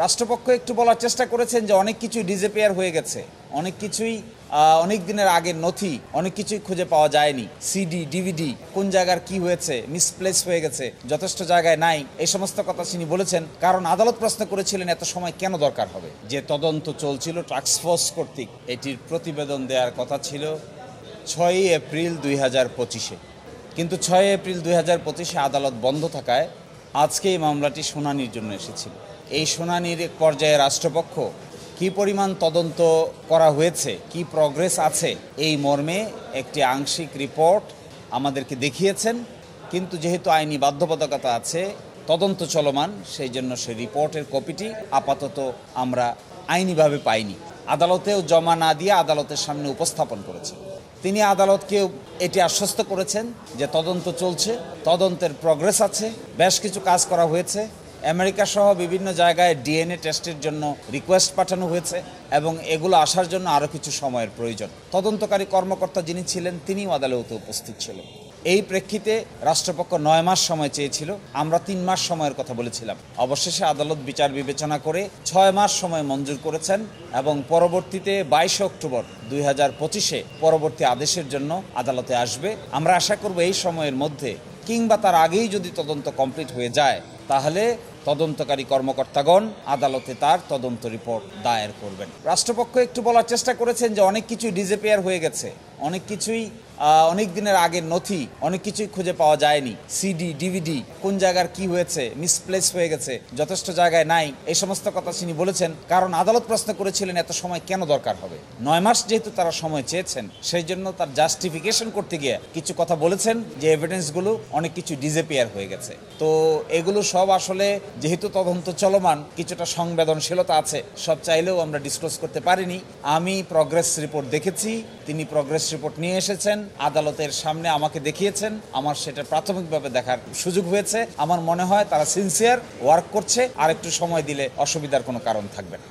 রাষ্ট্রপক্ষ একটু বলার চেষ্টা করেছেন যে অনেক কিছুই ডিসঅ্যাপিয়ার হয়ে গেছে, অনেক কিছুই অনেক দিনের আগের নথি, অনেক কিছুই খুঁজে পাওয়া যায়নি। সিডি, ডিভিডি কোন জায়গার কি হয়েছে, মিসপ্লেস হয়ে গেছে, যথেষ্ট জায়গায় নাই, এই সমস্ত কথা তিনি বলেছেন। কারণ আদালত প্রশ্ন করেছিলেন এত সময় কেন দরকার হবে। যে তদন্ত চলছিল টাস্কফোর্স কর্তৃক, এটির প্রতিবেদন দেওয়ার কথা ছিল 6ই এপ্রিল 2025-এ, কিন্তু 6 এপ্রিল 2025-এ আদালত বন্ধ থাকায় আজকে এই মামলাটি শুনানির জন্য এসেছিল। এই শুনানির এক পর্যায়ে রাষ্ট্রপক্ষ কি পরিমাণ তদন্ত করা হয়েছে, কি প্রগ্রেস আছে, এই মর্মে একটি আংশিক রিপোর্ট আমাদেরকে দেখিয়েছেন। কিন্তু যেহেতু আইনি বাধ্যবাধকতা আছে, তদন্ত চলমান, সেই জন্য সেই রিপোর্টের কপিটি আপাতত আমরা আইনিভাবে পাইনি। আদালতেও জমা না দিয়ে আদালতের সামনে উপস্থাপন করেছেন। তিনি আদালতকে এটি আশ্বস্ত করেছেন যে তদন্ত চলছে, তদন্তের প্রগ্রেস আছে, বেশ কিছু কাজ করা হয়েছে। আমেরিকা সহ বিভিন্ন জায়গায় ডিএনএ টেস্টের জন্য রিকোয়েস্ট পাঠানো হয়েছে এবং এগুলো আসার জন্য আরও কিছু সময়ের প্রয়োজন। তদন্তকারী কর্মকর্তা যিনি ছিলেন তিনিও আদালতে উপস্থিত ছিলেন। এই প্রেক্ষিতে রাষ্ট্রপক্ষ 9 মাস সময় চেয়েছিল, আমরা 3 মাস সময়ের কথা বলেছিলাম। অবশেষে আদালত বিচার বিবেচনা করে 6 মাস সময় মঞ্জুর করেছেন এবং পরবর্তীতে 22 অক্টোবর 2025-এ পরবর্তী আদেশের জন্য আদালতে আসবে। আমরা আশা করব এই সময়ের মধ্যে কিংবা তার আগেই যদি তদন্ত কমপ্লিট হয়ে যায়, তাহলে তদন্তকারী কর্মকর্তাগণ আদালতে তার তদন্ত রিপোর্ট দায়ের করবেন। রাষ্ট্রপক্ষ একটু বলার চেষ্টা করেছেন যে অনেক কিছুই ডিসঅ্যাপিয়ার হয়ে গেছে, অনেক কিছুই অনেক দিনের আগের নথি, অনেক কিছুই খুঁজে পাওয়া যায়নি। সিডি, ডিভিডি কোন জায়গার কি হয়েছে, মিসপ্লেস হয়ে গেছে, যথেষ্ট জায়গায় নাই, এই সমস্ত কথা তিনি বলেছেন। কারণ আদালত প্রশ্ন করেছিলেন এত সময় কেন দরকার হবে। 9 মাস যেহেতু তারা সময় চেয়েছেন, সেই জন্য তার জাস্টিফিকেশন করতে গিয়ে কিছু কথা বলেছেন যে এভিডেন্সগুলো অনেক কিছু ডিসঅ্যাপিয়ার হয়ে গেছে। তো এগুলো সব আসলে যেহেতু তদন্ত চলমান, কিছুটা সংবেদনশীলতা আছে, সব চাইলেও আমরা ডিসক্লোজ করতে পারিনি। আমি প্রগ্রেস রিপোর্ট দেখেছি, তিনি প্রগ্রেস রিপোর্ট নিয়ে এসেছেন, আদালতের সামনে আমাকে দেখিয়েছেন, আমার সেটা প্রাথমিকভাবে দেখার সুযোগ হয়েছে। আমার মনে হয় তারা সিনসিয়ার ওয়ার্ক করছে, আর একটু সময় দিলে অসুবিধার কোনো কারণ থাকবে না।